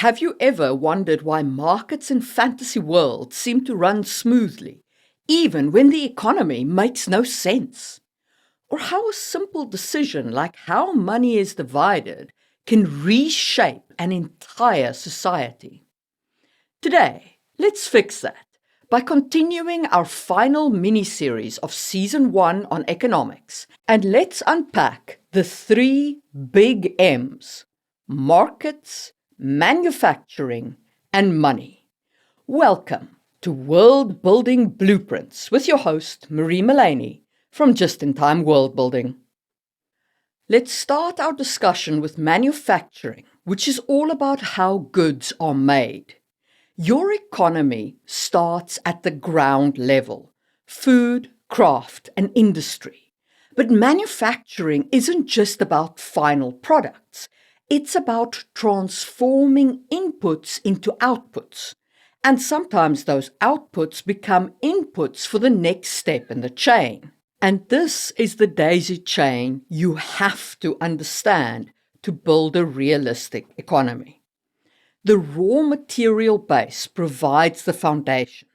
Have you ever wondered why markets in fantasy worlds seem to run smoothly, even when the economy makes no sense? Or how a simple decision like how money is divided can reshape an entire society? Today, let's fix that by continuing our final mini-series of Season 1 on economics, and let's unpack the three big M's: markets, manufacturing, and money. Welcome to World Building Blueprints with your host, Marie Mullaney from Just in Time World Building. Let's start our discussion with manufacturing, which is all about how goods are made. Your economy starts at the ground level: food, craft, and industry. But manufacturing isn't just about final products. It's about transforming inputs into outputs. And sometimes those outputs become inputs for the next step in the chain. And this is the daisy chain you have to understand to build a realistic economy. The raw material base provides the foundation.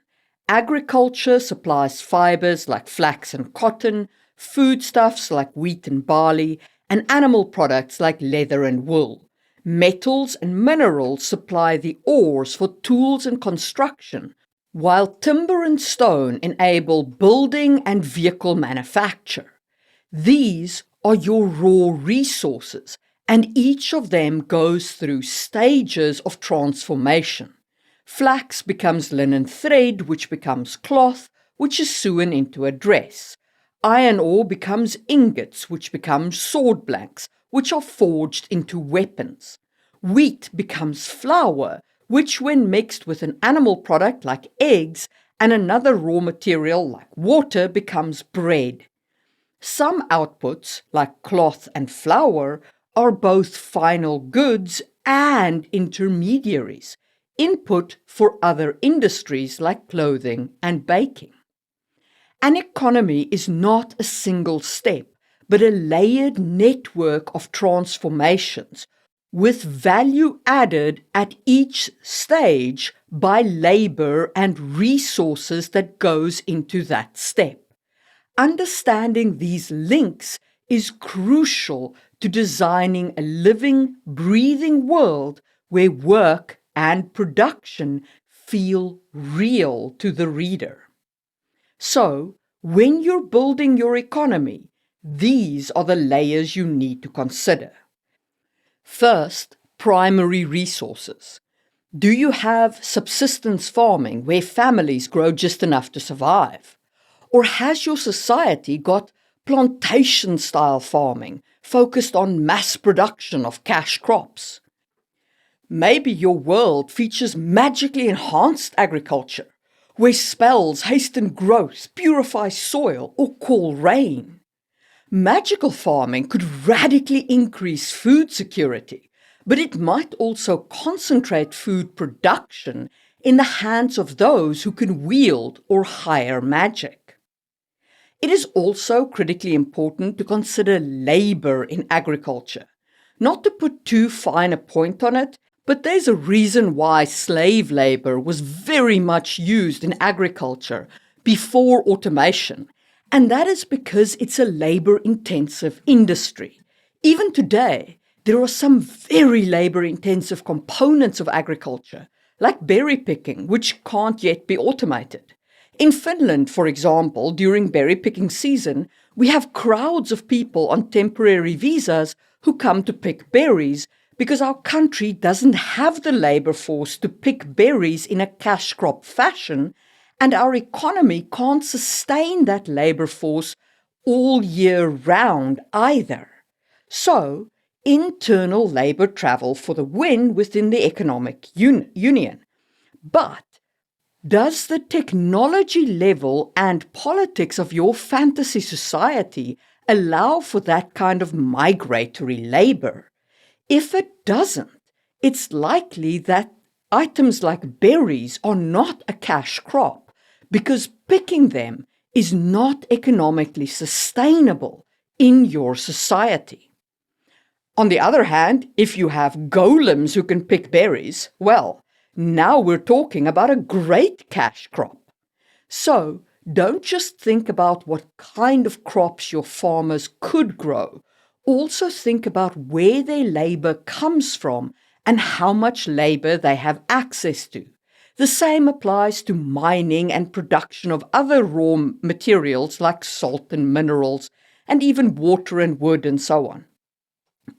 Agriculture supplies fibers like flax and cotton, foodstuffs like wheat and barley, and animal products like leather and wool. Metals and minerals supply the ores for tools and construction, while timber and stone enable building and vehicle manufacture. These are your raw resources, and each of them goes through stages of transformation. Flax becomes linen thread, which becomes cloth, which is sewn into a dress. Iron ore becomes ingots, which become sword blanks, which are forged into weapons. Wheat becomes flour, which when mixed with an animal product like eggs and another raw material like water becomes bread. Some outputs, like cloth and flour, are both final goods and intermediaries, input for other industries like clothing and baking. An economy is not a single step, but a layered network of transformations, with value added at each stage by labor and resources that goes into that step. Understanding these links is crucial to designing a living, breathing world where work and production feel real to the reader. So, when you're building your economy, these are the layers you need to consider. First, primary resources. Do you have subsistence farming where families grow just enough to survive? Or has your society got plantation-style farming focused on mass production of cash crops? Maybe your world features magically enhanced agriculture, where spells hasten growth, purify soil, or call rain. Magical farming could radically increase food security, but it might also concentrate food production in the hands of those who can wield or hire magic. It is also critically important to consider labor in agriculture. Not to put too fine a point on it, but there's a reason why slave labor was very much used in agriculture before automation, and that is because it's a labor-intensive industry. Even today, there are some very labor-intensive components of agriculture, like berry picking, which can't yet be automated. In Finland, for example, during berry picking season, we have crowds of people on temporary visas who come to pick berries because our country doesn't have the labor force to pick berries in a cash crop fashion, and our economy can't sustain that labor force all year round either. So, internal labor travel for the win within the economic union. But does the technology level and politics of your fantasy society allow for that kind of migratory labor? If it doesn't, it's likely that items like berries are not a cash crop because picking them is not economically sustainable in your society. On the other hand, if you have golems who can pick berries, well, now we're talking about a great cash crop. So, don't just think about what kind of crops your farmers could grow. Also think about where their labor comes from and how much labor they have access to. The same applies to mining and production of other raw materials like salt and minerals, and even water and wood and so on.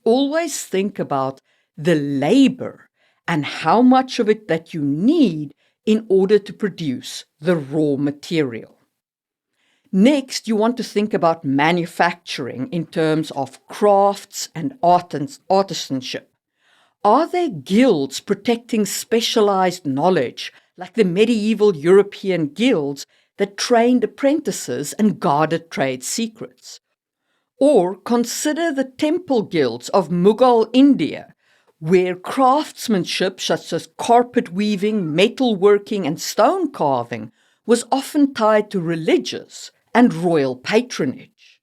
Always think about the labor and how much of it that you need in order to produce the raw material. Next, you want to think about manufacturing in terms of crafts and artisanship. Are there guilds protecting specialized knowledge, like the medieval European guilds that trained apprentices and guarded trade secrets? Or consider the temple guilds of Mughal India, where craftsmanship such as carpet weaving, metalworking, and stone carving was often tied to religious and royal patronage.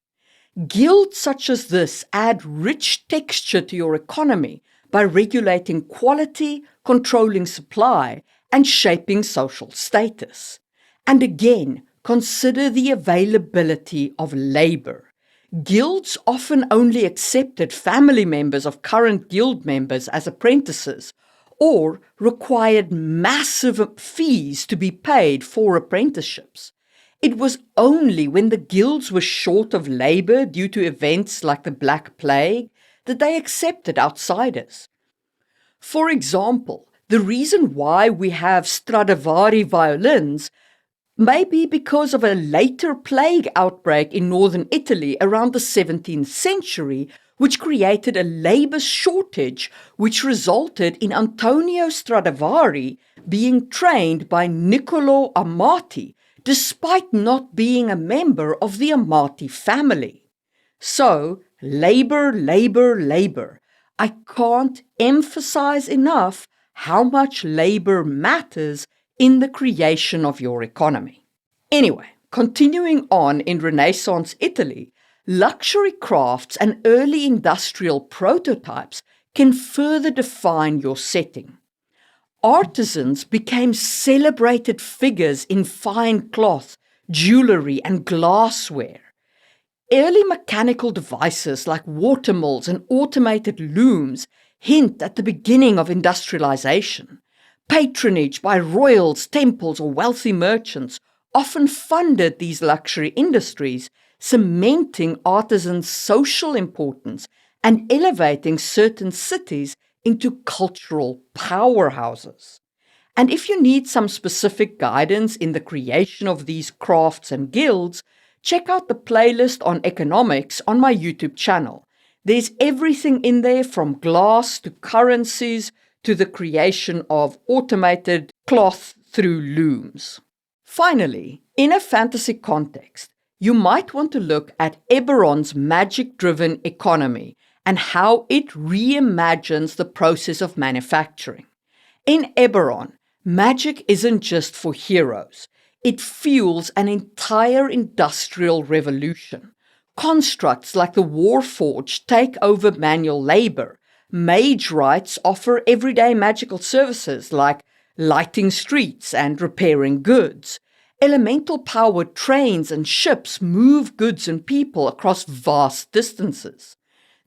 Guilds such as this add rich texture to your economy by regulating quality, controlling supply, and shaping social status. And again, consider the availability of labor. Guilds often only accepted family members of current guild members as apprentices, or required massive fees to be paid for apprenticeships. It was only when the guilds were short of labor due to events like the Black Plague that they accepted outsiders. For example, the reason why we have Stradivari violins may be because of a later plague outbreak in northern Italy around the 17th century, which created a labor shortage, which resulted in Antonio Stradivari being trained by Niccolò Amati, despite not being a member of the Amati family. So, labor, labor, labor. I can't emphasize enough how much labor matters in the creation of your economy. Anyway, continuing on in Renaissance Italy, luxury crafts and early industrial prototypes can further define your setting. Artisans became celebrated figures in fine cloth, jewelry, and glassware. Early mechanical devices like watermills and automated looms hint at the beginning of industrialization. Patronage by royals, temples, or wealthy merchants often funded these luxury industries, cementing artisans' social importance and elevating certain cities into cultural powerhouses. And if you need some specific guidance in the creation of these crafts and guilds, check out the playlist on economics on my YouTube channel. There's everything in there from glass to currencies to the creation of automated cloth through looms. Finally, in a fantasy context, you might want to look at Eberron's magic-driven economy and how it reimagines the process of manufacturing. In Eberron, magic isn't just for heroes. It fuels an entire industrial revolution. Constructs like the Warforged take over manual labor. Mage rights offer everyday magical services like lighting streets and repairing goods. Elemental-powered trains and ships move goods and people across vast distances.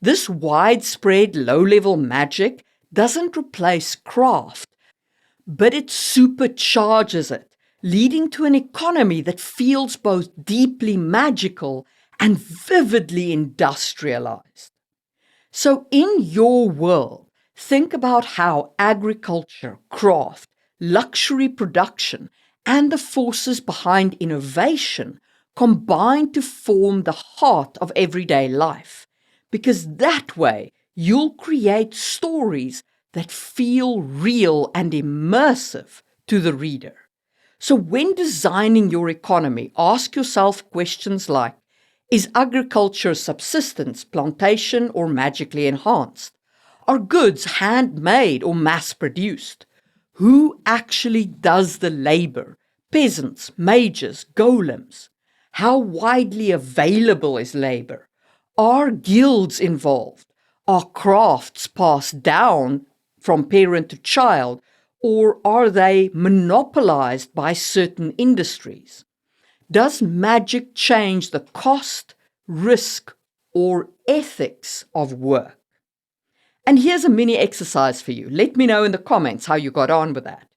This widespread low-level magic doesn't replace craft, but it supercharges it, leading to an economy that feels both deeply magical and vividly industrialized. So in your world, think about how agriculture, craft, luxury production, and the forces behind innovation combine to form the heart of everyday life, because that way you'll create stories that feel real and immersive to the reader. So when designing your economy, ask yourself questions like, is agriculture subsistence, plantation, or magically enhanced? Are goods handmade or mass-produced? Who actually does the labor? Peasants, mages, golems? How widely available is labor? Are guilds involved? Are crafts passed down from parent to child, or are they monopolized by certain industries? Does magic change the cost, risk, or ethics of work? And here's a mini exercise for you. Let me know in the comments how you got on with that.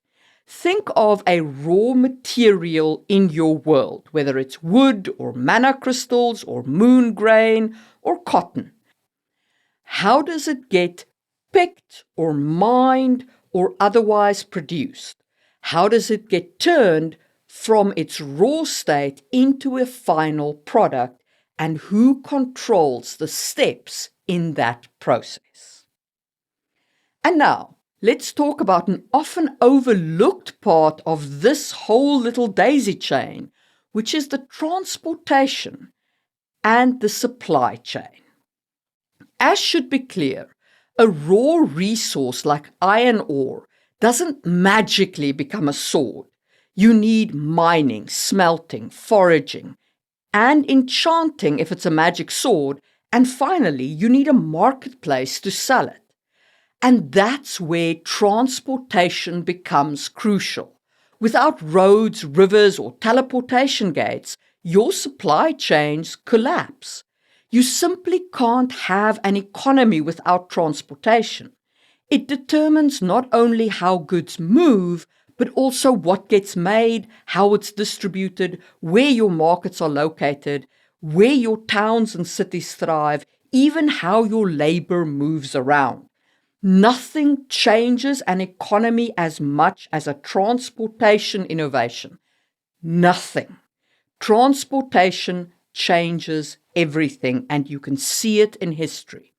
Think of a raw material in your world, whether it's wood or mana crystals or moon grain or cotton. How does it get picked or mined or otherwise produced? How does it get turned from its raw state into a final product, and who controls the steps in that process? And now, let's talk about an often overlooked part of this whole little daisy chain, which is the transportation and the supply chain. As should be clear, a raw resource like iron ore doesn't magically become a sword. You need mining, smelting, foraging, and enchanting if it's a magic sword, and finally, you need a marketplace to sell it. And that's where transportation becomes crucial. Without roads, rivers, or teleportation gates, your supply chains collapse. You simply can't have an economy without transportation. It determines not only how goods move, but also what gets made, how it's distributed, where your markets are located, where your towns and cities thrive, even how your labor moves around. Nothing changes an economy as much as a transportation innovation. Nothing. Transportation changes everything, and you can see it in history.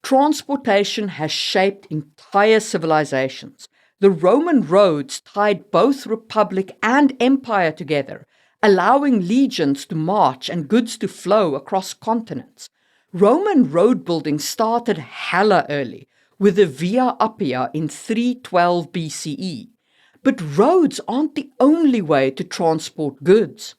Transportation has shaped entire civilizations. The Roman roads tied both republic and empire together, allowing legions to march and goods to flow across continents. Roman road building started hella early, with the Via Appia in 312 BCE. But roads aren't the only way to transport goods.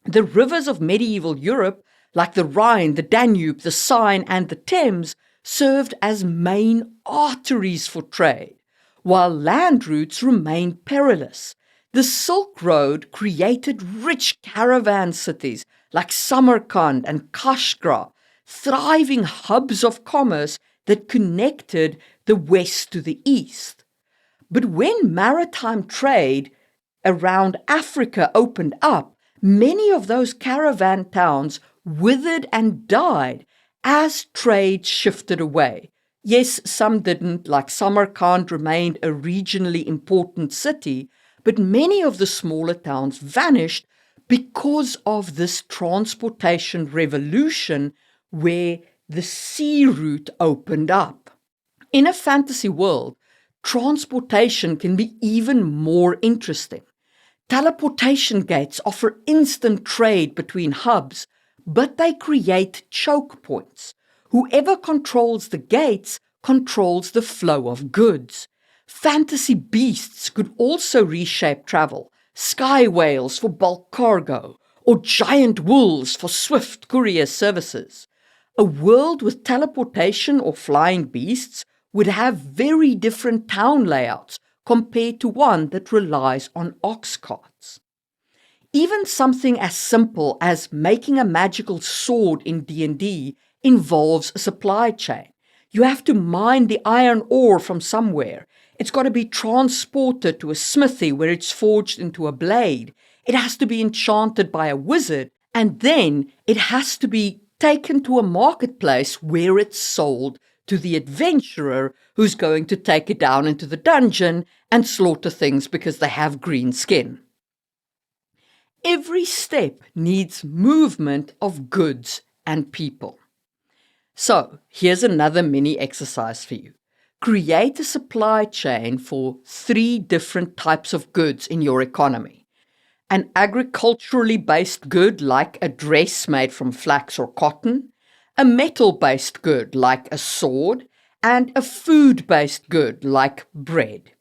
The rivers of medieval Europe, like the Rhine, the Danube, the Seine, and the Thames, served as main arteries for trade, while land routes remained perilous. The Silk Road created rich caravan cities like Samarkand and Kashgar, thriving hubs of commerce that connected the west to the east. But when maritime trade around Africa opened up, many of those caravan towns withered and died as trade shifted away. Yes, some didn't, like Samarkand remained a regionally important city, but many of the smaller towns vanished because of this transportation revolution where the sea route opened up. In a fantasy world, transportation can be even more interesting. Teleportation gates offer instant trade between hubs, but they create choke points. Whoever controls the gates controls the flow of goods. Fantasy beasts could also reshape travel, sky whales for bulk cargo, or giant wolves for swift courier services. A world with teleportation or flying beasts would have very different town layouts compared to one that relies on ox carts. Even something as simple as making a magical sword in D&D involves a supply chain. You have to mine the iron ore from somewhere. It's got to be transported to a smithy where it's forged into a blade. It has to be enchanted by a wizard, and then it has to be taken to a marketplace where it's sold to the adventurer who's going to take it down into the dungeon and slaughter things because they have green skin. Every step needs movement of goods and people. So, here's another mini exercise for you. Create a supply chain for 3 different types of goods in your economy. An agriculturally based good like a dress made from flax or cotton, a metal-based good like a sword, and a food-based good like bread.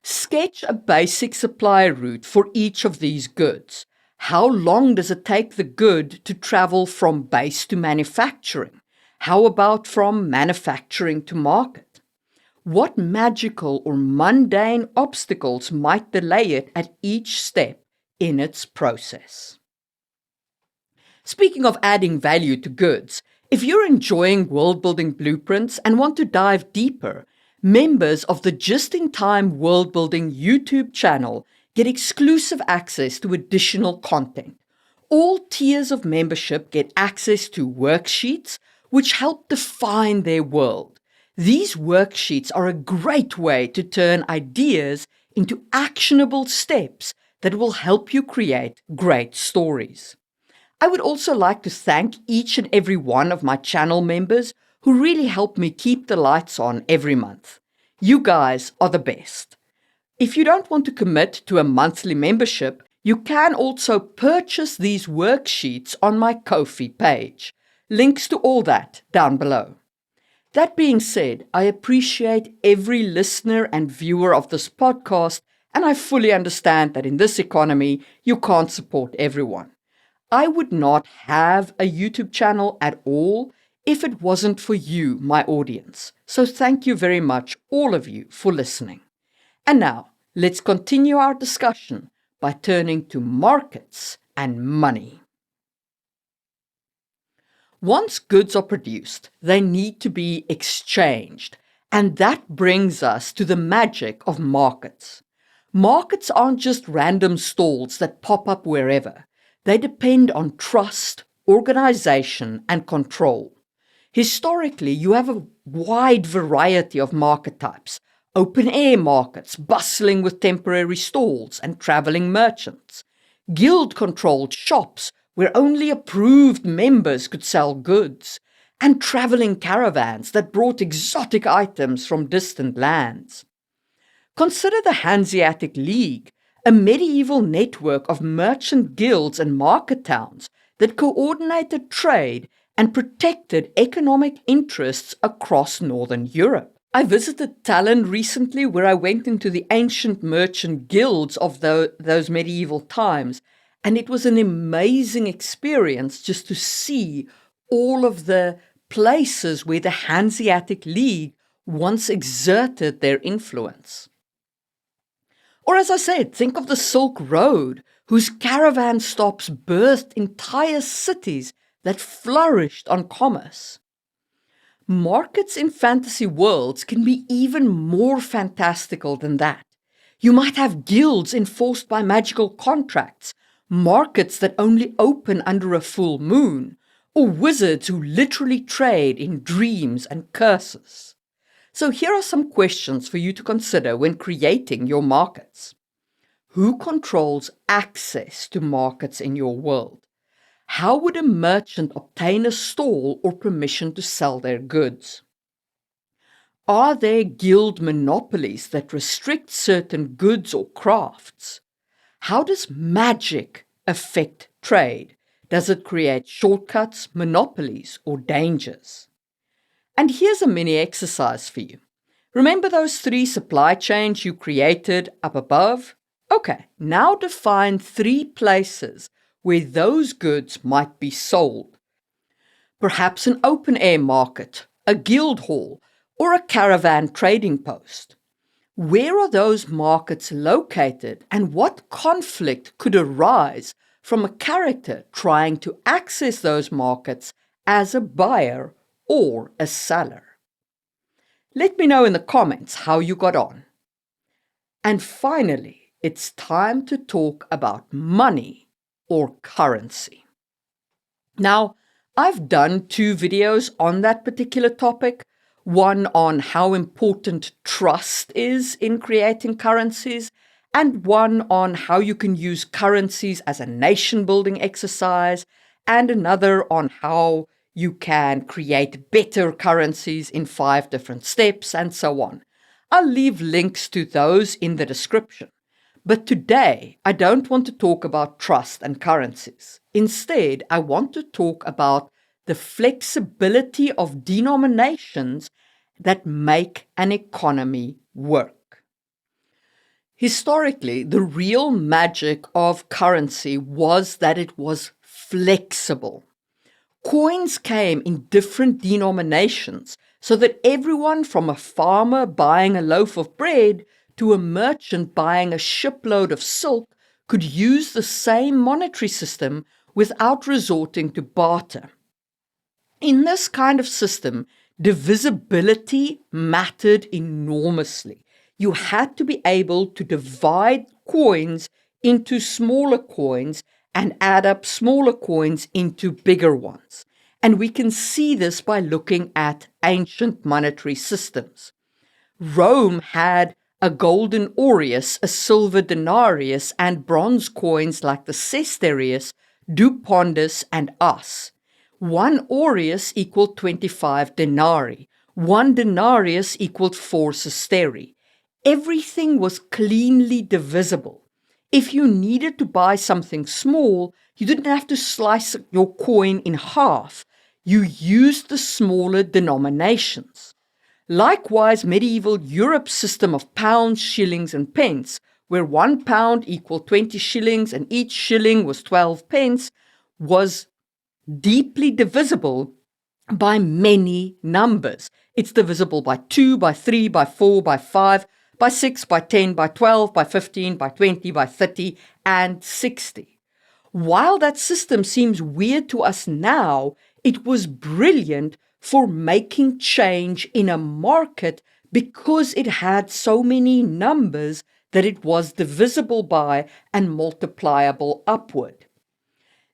Sketch a basic supply route for each of these goods. How long does it take the good to travel from base to manufacturing? How about from manufacturing to market? What magical or mundane obstacles might delay it at each step in its process? Speaking of adding value to goods, if you're enjoying world building blueprints and want to dive deeper, members of the Just in Time World Building YouTube channel get exclusive access to additional content. All tiers of membership get access to worksheets which help define their world. These worksheets are a great way to turn ideas into actionable steps that will help you create great stories. I would also like to thank each and every one of my channel members who really help me keep the lights on every month. You guys are the best. If you don't want to commit to a monthly membership, you can also purchase these worksheets on my Ko-fi page. Links to all that down below. That being said, I appreciate every listener and viewer of this podcast, and I fully understand that in this economy, you can't support everyone. I would not have a YouTube channel at all if it wasn't for you, my audience. So thank you very much, all of you, for listening. And now, let's continue our discussion by turning to markets and money. Once goods are produced, they need to be exchanged, and that brings us to the magic of markets. Markets aren't just random stalls that pop up wherever. They depend on trust, organization, and control. Historically, you have a wide variety of market types. Open-air markets, bustling with temporary stalls and traveling merchants. Guild-controlled shops, where only approved members could sell goods. And traveling caravans that brought exotic items from distant lands. Consider the Hanseatic League, a medieval network of merchant guilds and market towns that coordinated trade and protected economic interests across Northern Europe. I visited Tallinn recently, where I went into the ancient merchant guilds of those medieval times, and it was an amazing experience just to see all of the places where the Hanseatic League once exerted their influence. Or as I said, think of the Silk Road, whose caravan stops birthed entire cities that flourished on commerce. Markets in fantasy worlds can be even more fantastical than that. You might have guilds enforced by magical contracts, markets that only open under a full moon, or wizards who literally trade in dreams and curses. So here are some questions for you to consider when creating your markets. Who controls access to markets in your world? How would a merchant obtain a stall or permission to sell their goods? Are there guild monopolies that restrict certain goods or crafts? How does magic affect trade? Does it create shortcuts, monopolies, or dangers? And here's a mini exercise for you. Remember those 3 supply chains you created up above? Okay, now define 3 places where those goods might be sold. Perhaps an open-air market, a guild hall, or a caravan trading post. Where are those markets located, and what conflict could arise from a character trying to access those markets as a buyer or a seller? Let me know in the comments how you got on. And finally, it's time to talk about money or currency. Now, I've done 2 videos on that particular topic, one on how important trust is in creating currencies, and one on how you can use currencies as a nation-building exercise, and another on how you can create better currencies in 5 different steps, and so on. I'll leave links to those in the description. But today, I don't want to talk about trust and currencies. Instead, I want to talk about the flexibility of denominations that make an economy work. Historically, the real magic of currency was that it was flexible. Coins came in different denominations so that everyone from a farmer buying a loaf of bread to a merchant buying a shipload of silk could use the same monetary system without resorting to barter. In this kind of system, divisibility mattered enormously. You had to be able to divide coins into smaller coins and add up smaller coins into bigger ones. And we can see this by looking at ancient monetary systems. Rome had a golden aureus, a silver denarius, and bronze coins like the sestertius, dupondus, and as. One aureus equaled 25 denarii. One denarius equaled 4 sesteri. Everything was cleanly divisible. If you needed to buy something small, you didn't have to slice your coin in half. You used the smaller denominations. Likewise, medieval Europe's system of pounds, shillings, and pence, where 1 pound equaled 20 shillings and each shilling was 12 pence, was deeply divisible by many numbers. It's divisible by 2, by 3, by 4, by 5, by 6, by 10, by 12, by 15, by 20, by 30, and 60. While that system seems weird to us now, it was brilliant for making change in a market because it had so many numbers that it was divisible by and multipliable upward.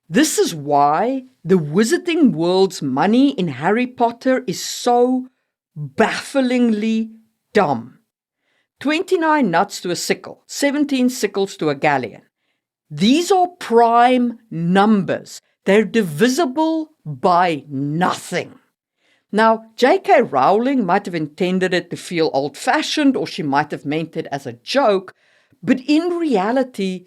This is why the Wizarding World's money in Harry Potter is so bafflingly dumb. 29 nuts to a sickle, 17 sickles to a galleon. These are prime numbers. They're divisible by nothing. Now, J.K. Rowling might have intended it to feel old-fashioned, or she might have meant it as a joke, but in reality,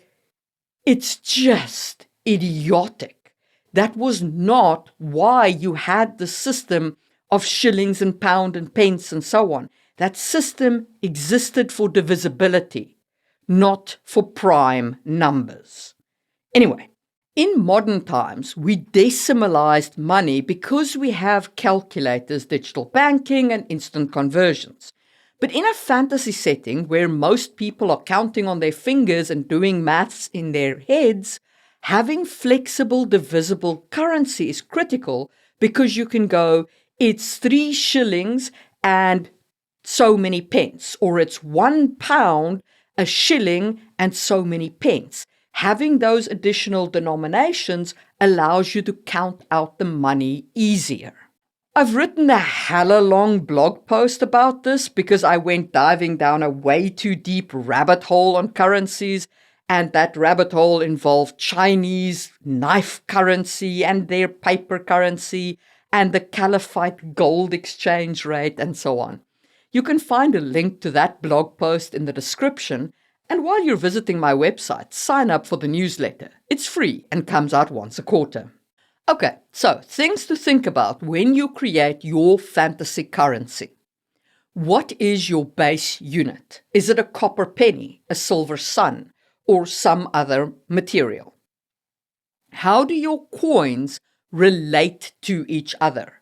it's just idiotic. That was not why you had the system of shillings and pound and pence and so on. That system existed for divisibility, not for prime numbers. Anyway, in modern times, we decimalized money because we have calculators, digital banking, and instant conversions. But in a fantasy setting where most people are counting on their fingers and doing maths in their heads, having flexible, divisible currency is critical because you can go, it's 3 shillings and so many pence, or it's 1 pound, a shilling, and so many pence. Having those additional denominations allows you to count out the money easier. I've written a hella long blog post about this because I went diving down a way too deep rabbit hole on currencies, and that rabbit hole involved Chinese knife currency and their paper currency and the caliphate gold exchange rate and so on. You can find a link to that blog post in the description, and while you're visiting my website, sign up for the newsletter. It's free and comes out once a quarter. Okay, so things to think about when you create your fantasy currency. What is your base unit? Is it a copper penny, a silver sun, or some other material? How do your coins relate to each other?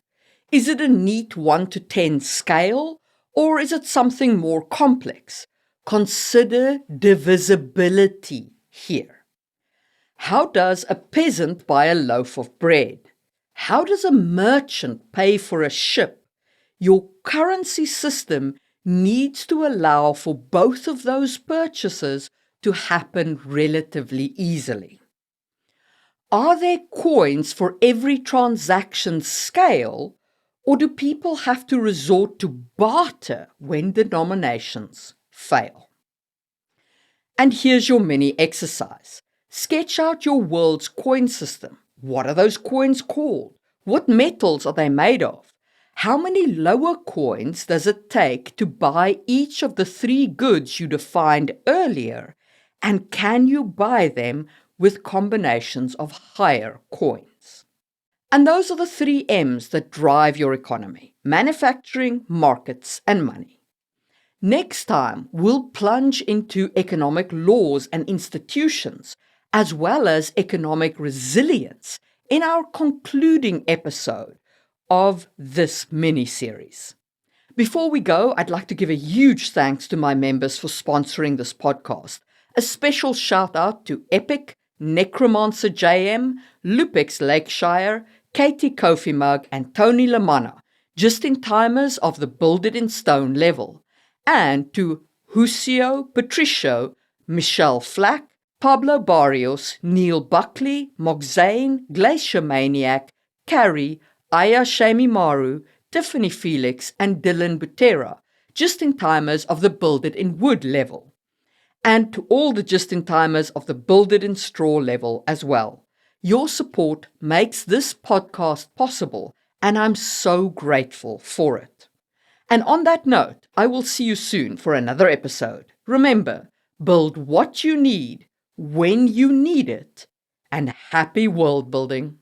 Is it a neat 1 to 10 scale? Or is it something more complex? Consider divisibility here. How does a peasant buy a loaf of bread? How does a merchant pay for a ship? Your currency system needs to allow for both of those purchases to happen relatively easily. Are there coins for every transaction scale? Or do people have to resort to barter when denominations fail? And here's your mini exercise. Sketch out your world's coin system. What are those coins called? What metals are they made of? How many lower coins does it take to buy each of the 3 goods you defined earlier? And can you buy them with combinations of higher coins? And those are the 3 M's that drive your economy: manufacturing, markets, and money. Next time, we'll plunge into economic laws and institutions, as well as economic resilience, in our concluding episode of this mini-series. Before we go, I'd like to give a huge thanks to my members for sponsoring this podcast. A special shout out to Epic, Necromancer JM, Lupex Lakeshire, Katie Kofi Mug, and Tony Lamanna, just-in-timers of the Build It in Stone level, and to Husio, Patricio, Michelle Flack, Pablo Barrios, Neil Buckley, Moxane, Glacier Maniac, Carrie, Aya Shamimaru, Tiffany Felix, and Dylan Butera, just-in-timers of the Build It in Wood level. And to all the just-in-timers of the Build It in Straw level as well. Your support makes this podcast possible, and I'm so grateful for it. And on that note, I will see you soon for another episode. Remember, build what you need, when you need it, and happy world building.